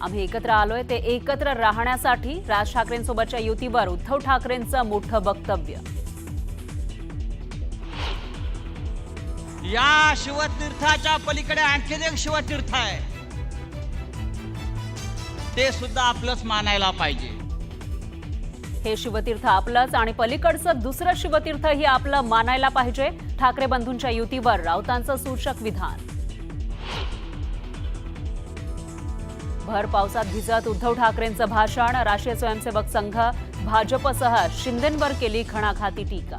आम्ही एकत्र आलोय ते एकत्र राहण्यासाठी. राज ठाकरेंसोबतच्या युतीवर उद्धव ठाकरेंचं मोठं वक्तव्य. या शिवतीर्थाच्या पलीकडे आणखीन एक शिवतीर्थ आहे, ते सुद्धा आपलंच मानायला पाहिजे. हे शिवतीर्थ आपलंच आणि पलीकडचं दुसरं शिवतीर्थही आपलं मानायला पाहिजे. ठाकरे बंधूंच्या युतीवर राऊतांचं सूचक विधान. भर पावसात भिजत उद्धव ठाकरेंचं भाषण. राष्ट्रीय स्वयंसेवक संघ भाजपसह शिंदेंवर केली घणाघाती टीका.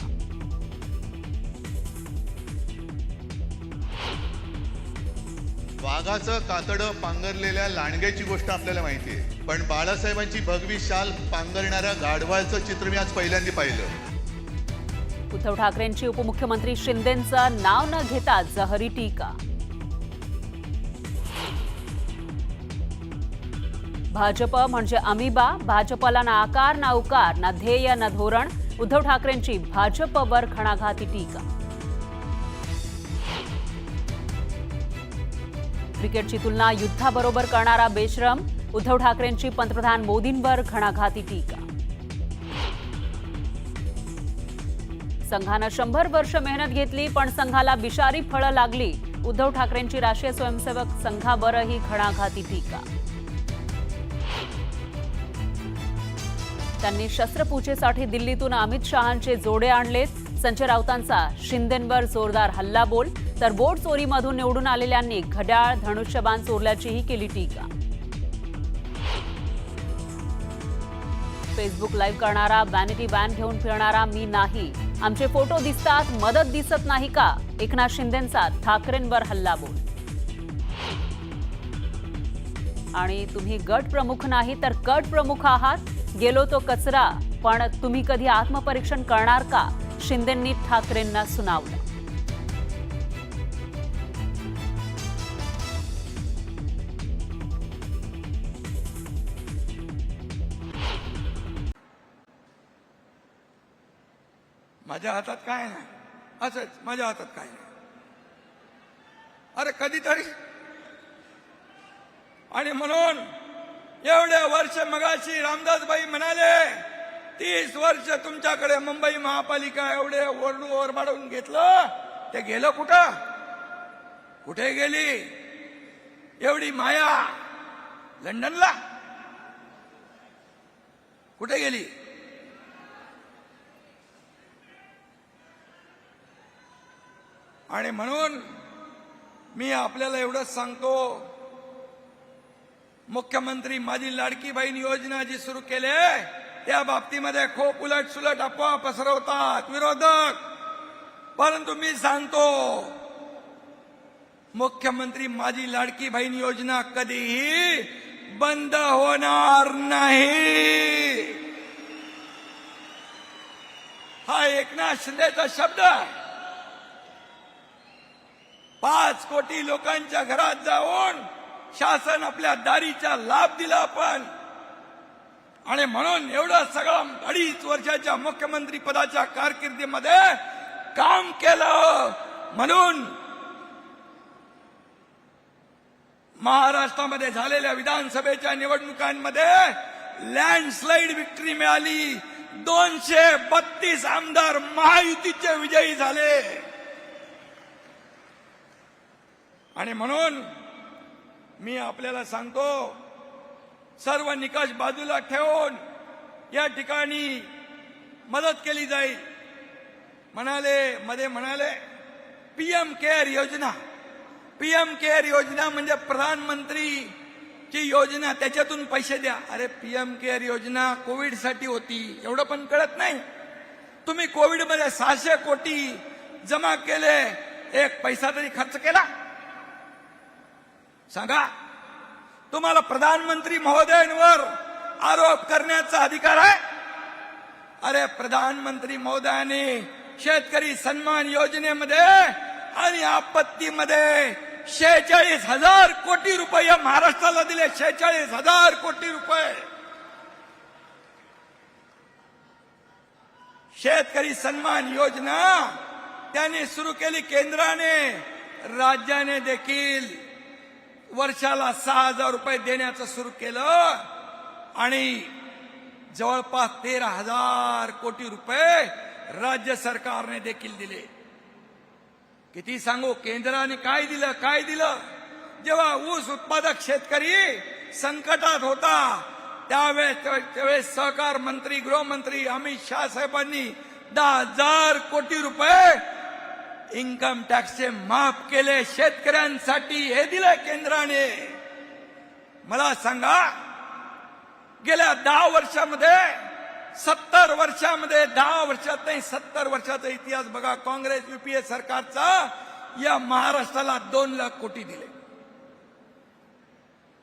वाघाचं कातडं पांघरलेल्या लांडग्याची गोष्ट आपल्याला माहिती आहे, पण बाळासाहेबांची भगवी शाल पांघरणाऱ्या गाढवाचं चित्र मी आज पहिल्यांदा पाहिलं. उद्धव ठाकरेंची उपमुख्यमंत्री शिंदेंचं नाव न घेता जहरी टीका. भाजप म्हणजे अमिबा. भाजपला ना आकार ना उकार, ना ध्येय ना धोरण. उद्धव ठाकरेंची भाजपवर घणाघाती टीका. क्रिकेटची तुलना युद्धाबरोबर करणारा बेशरम. उद्धव ठाकरेंची पंतप्रधान मोदींवर घणाघाती टीका. संघानं 100 वर्ष मेहनत घेतली, पण संघाला बिशारी फळं लागली. उद्धव ठाकरेंची राष्ट्रीय स्वयंसेवक संघावरही घणाघाती टीका. त्यांनी शस्त्रपूजेसाठी दिल्लीतून अमित शहांचे जोडे आणलेत. संजय राऊतांचा शिंदेंवर जोरदार हल्लाबोल. तर बोट चोरीमधून निवडून आलेल्यांनी घड्याळ धनुष्यबाण चोरल्याचीही केली टीका. फेसबुक लाईव्ह करणारा, वॅनिटी व्हॅन घेऊन फिरणारा मी नाही. आमचे फोटो दिसतात, मदत दिसत नाही का? एकनाथ शिंदेंचा ठाकरेंवर हल्लाबोल. आणि तुम्ही गट प्रमुख नाही तर कट प्रमुख आहात. गेलो तो कचरा, पण तुम्ही कधी आत्मपरीक्षण करणार का? शिंदेंनी ठाकरेंना सुनावलं. माझ्या हातात काय नाही, असंच माझ्या हातात काय नाही. अरे कधीतरी, आणि म्हणून एवढे वर्ष मगाशी रामदासबाई म्हणाले 30 वर्ष तुमच्याकडे मुंबई महापालिका एवढे ओरबाडून घेतलं, ते गेलं कुठं? कुठे गेली एवढी माया? लंडनला कुठे गेली? आणि म्हणून मी आपल्याला एवढंच सांगतो, मुख्यमंत्री माझी लाडकी बहीण योजना जी सुरू केली, त्या बाबतीमध्ये खूप उलट सुलट अफवा पसरवतात विरोधक. परंतु मी सांगतो, मुख्यमंत्री माझी लाडकी बहीण योजना कधीही बंद होणार नाही. हा एकनाथ शिंदेचा शब्द. 5 कोटी लोकांच्या घरात जाऊन शासन आपल्या दारीचा लाभ दिला आपण. आणि म्हणून एवढं सगळं 2.5 वर्षाच्या मुख्यमंत्री पदाच्या कारकिर्दीमध्ये काम केलं. म्हणून महाराष्ट्रामध्ये झालेल्या विधानसभेच्या निवडणुकांमध्ये लँडस्लाइड विक्ट्री मिळाली. 232 आमदार महायुतीचे विजयी झाले. आणि म्हणून मी आपल्याला सांगतो, सर्व निकष बाजूला ठेवून या ठिकाणी मदत केली जाईल. म्हणाले पीएम केअर योजना. पीएम केअर योजना म्हणजे प्रधानमंत्रीची योजना, त्याच्यातून पैसे द्या. अरे पीएम केअर योजना कोविडसाठी होती, एवढं पण कळत नाही. तुम्ही कोविडमध्ये 600 कोटी जमा केले, एक पैसा तरी खर्च केला? सांगा. तुम्हाला प्रधानमंत्री महोदयांवर आरोप करण्याचा अधिकार आहे? अरे प्रधानमंत्री महोदयांनी शेतकरी सन्मान योजनेमध्ये आणि आपत्तीमध्ये 46,000 कोटी रुपये महाराष्ट्राला दिले. 46,000 कोटी रुपये. शेतकरी सन्मान योजना त्यांनी सुरू केली केंद्राने, राज्याने देखील वर्षाला 6,000 रुपये देण्याचं सुरू केलं आणि जवळपास 13,000 कोटी रुपये राज्य सरकारने देखील दिले. किती सांगू, केंद्राने काय दिलं? जेव्हा ऊस उत्पादक शेतकरी संकटात होता त्यावेळेस सहकार मंत्री, गृहमंत्री अमित शाह साहेबांनी 10,000 कोटी रुपये इन्कम टॅक्सचे माफ केले शेतकऱ्यांसाठी. हे दिलं केंद्राने. मला सांगा, गेल्या 10 वर्षामध्ये 70 वर्षामध्ये 10 वर्षात नाही 70 वर्षाचा इतिहास बघा. काँग्रेस युपीए सरकारचा या महाराष्ट्राला 2 लाख कोटी दिले.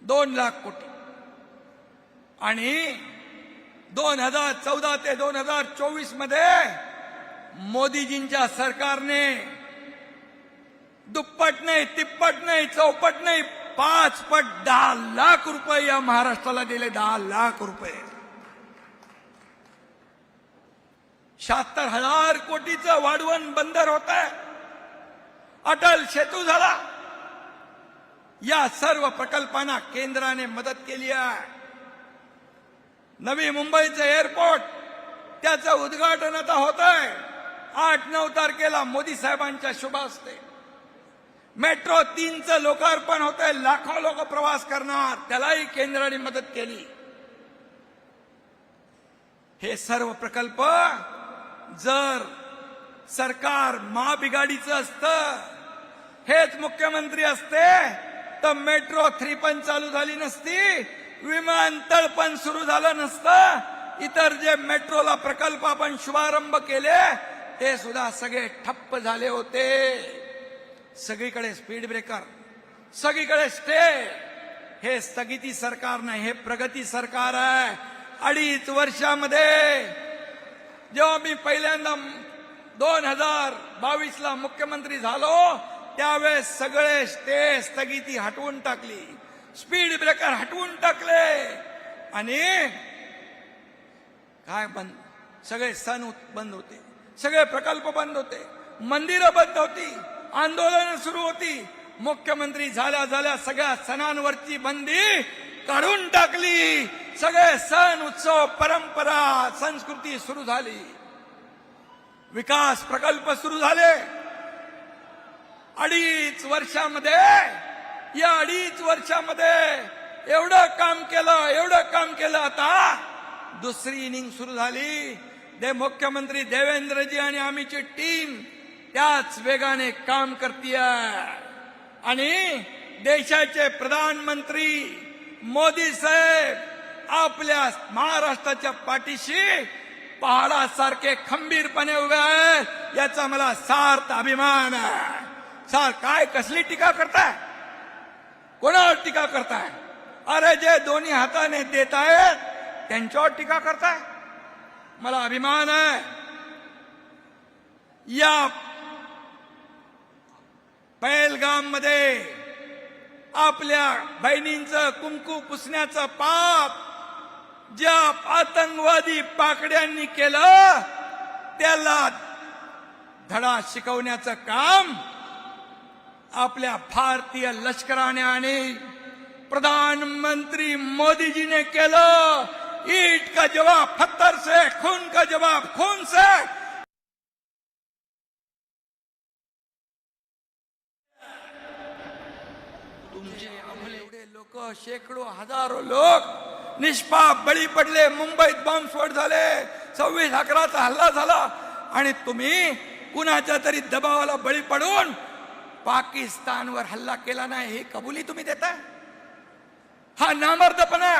2 लाख कोटी. आणि 2014 ते 2024 मध्ये मोदीजींच्या सरकारने दुप्पट नाही, तिप्पट नाही, चौपट नाही, 5 पट 10 लाख रुपये या महाराष्ट्राला दिले. 10 लाख रुपये. 76,000 कोटीचं वाढवण बंदर होत आहे. अटल सेतू झाला. या सर्व प्रकल्पांना केंद्राने मदत केली आहे. नवी मुंबईचं एअरपोर्ट त्याचं उद्घाटन आता होत आहे 8-9 तारखेला मोदी साहेबांच्या शुभ हस्ते. मेट्रो 3चं लोकार्पण होत आहे. लाखो लोक प्रवास करणार, त्यालाही केंद्राने मदत केली. हे सर्व प्रकल्प जर सरकार महाबिगाडीचं असतं, हेच मुख्यमंत्री असते, तर मेट्रो 3 पण चालू झाली नसती, विमानतळ पण सुरू झालं नसतं. इतर जे मेट्रोला प्रकल्प आपण शुभारंभ केले ते सुद्धा सगळे ठप्प झाले होते. सगळीकडे स्पीड ब्रेकर, सगळीकडे स्टे. हे स्थगिती सरकार नाही, हे प्रगती सरकार आहे. 2.5 वर्षामध्ये जेव्हा मी पहिल्यांदा 2022ला मुख्यमंत्री झालो त्यावेळेस सगळे स्टे स्थगिती हटवून टाकली, स्पीड ब्रेकर हटवून टाकले. आणि काय बंद, सगळे सण बंद होते, सगळे प्रकल्प बंद होते, मंदिरं बंद होती, आंदोलन सुरू होती. मुख्यमंत्री झाल्या सगळ्या सणांवरची बंदी काढून टाकली. सगळे सण, उत्सव, परंपरा, संस्कृती सुरू झाली. विकास प्रकल्प सुरू झाले. 2.5 वर्षामध्ये, या 2.5 वर्षामध्ये एवढं काम केलं. आता दुसरी इनिंग सुरू झाली. मुख्यमंत्री देवेंद्रजी आणि आमची टीम त्याच वेगाने काम करतीये. आणि देशाचे प्रधानमंत्री मोदी साहेब आपल्या महाराष्ट्राच्या पाठीशी पहाडासारखे खंबीरपणे उभे आहेत. याचा मला सार्थ अभिमान आहे. काय कसली टीका करताय? कोणावर टीका करताय? अरे जे दोन्ही हाताने देत आहेत त्यांच्यावर टीका करताय. मला अभिमान आहे. या पहलगाम मध्ये आपल्या बहिणींचं कुंकू पुसण्याचं पाप ज्या आतंकवादी पाकड्यांनी केलं त्याला धडा शिकवण्याचं काम आपल्या भारतीय लष्कराने आणि प्रधानमंत्री मोदीजीने केलं. ईट का जवाब पत्थर से, खून का जवाब खून से. तुमचे अमले एवढे लोक, शेकडो हजारो लोक निष्पाप बळी पडले. मुंबईत बॉम्बस्फोट झाले, 26/11चा हल्ला झाला आणि तुम्ही कुणाच्या तरी दबावाला बळी पडून पाकिस्तानवर हल्ला केला नाही हे कबुली तुम्ही देताय. हा नामर्दपणा,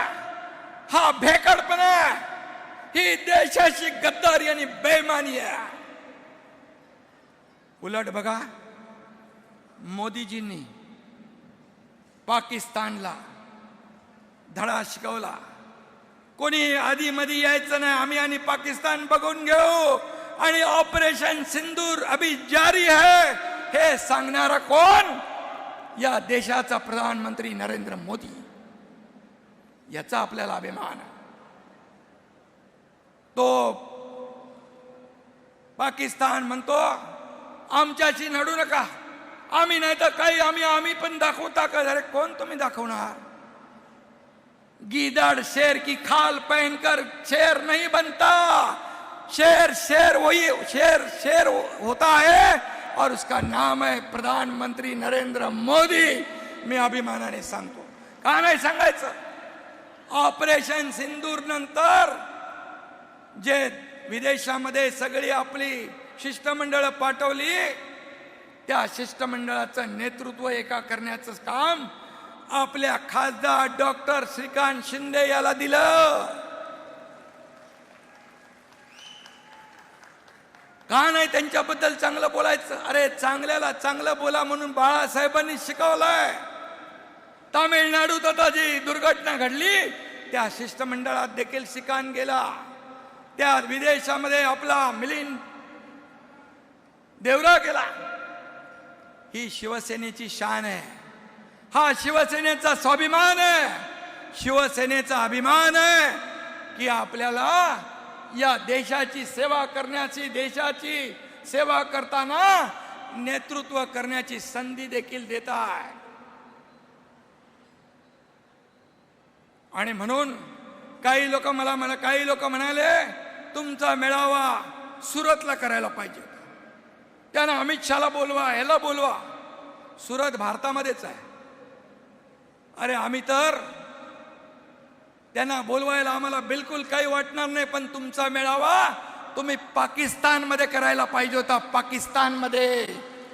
हा भेकडपणा, ही देशाची गद्दारी आणि बेईमानी आहे. उलट बघा, मोदीजींनी पाकिस्तानला धडा शिकवला. कोणी आधी मध्ये यायचं नाही, आम्ही आणि पाकिस्तान बघून घेऊ आणि ऑपरेशन सिंदूर अभी जारी है हे सांगणारा कोण? या देशाचा प्रधानमंत्री नरेंद्र मोदी. याचा आपल्याला अभिमान आहे. तो पाकिस्तान म्हणतो आमच्याशी नडू नका, आम्ही नाही तर काही आम्ही पण दाखवता का? अरे कोण तुम्ही दाखवणार? गीदड़ शेर की खाल पहनकर शेर नहीं बनता, शेर शेर वही शेर होता है और उसका नाम है प्रधानमंत्री नरेंद्र मोदी. मी अभिमानाने सांगतो. का नाही सांगायचं? ऑपरेशन सिंदूर नंतर जे विदेशामध्ये सगळी आपली शिष्टमंडळ पाठवली, त्या शिष्टमंडळाचं नेतृत्व एका करण्याचं काम आपल्या खासदार डॉक्टर श्रीकांत शिंदे याला दिलं. का नाही त्यांच्याबद्दल चांगलं बोलायचं? अरे चांगल्याला चांगलं बोला म्हणून बाळासाहेबांनी शिकवलंय. तामिळनाडूत आता जी दुर्घटना घडली त्या शिष्टमंडळात देखील श्रीकांत गेला. त्या विदेशामध्ये आपला मिलिंद देवरा गेला. ही शिवसेनेची शान आहे. हा शिवसेनेचा स्वाभिमान आहे. शिवसेनेचा अभिमान आहे की आपल्याला या देशाची सेवा करण्याची, देशाची सेवा करताना नेतृत्व करण्याची संधी देखील देत आहे. आणि म्हणून काही लोक म्हणाले तुमचा मेळावा सुरतला करायला पाहिजे. त्यांना अमित शहाला बोलवा, ह्याला बोलवा. सुरत भारतामध्येच आहे. अरे आम्ही तर त्यांना बोलवायला आम्हाला बिलकुल काही वाटणार नाही, पण तुमचा मेळावा तुम्ही पाकिस्तानमध्ये करायला पाहिजे होता. पाकिस्तानमध्ये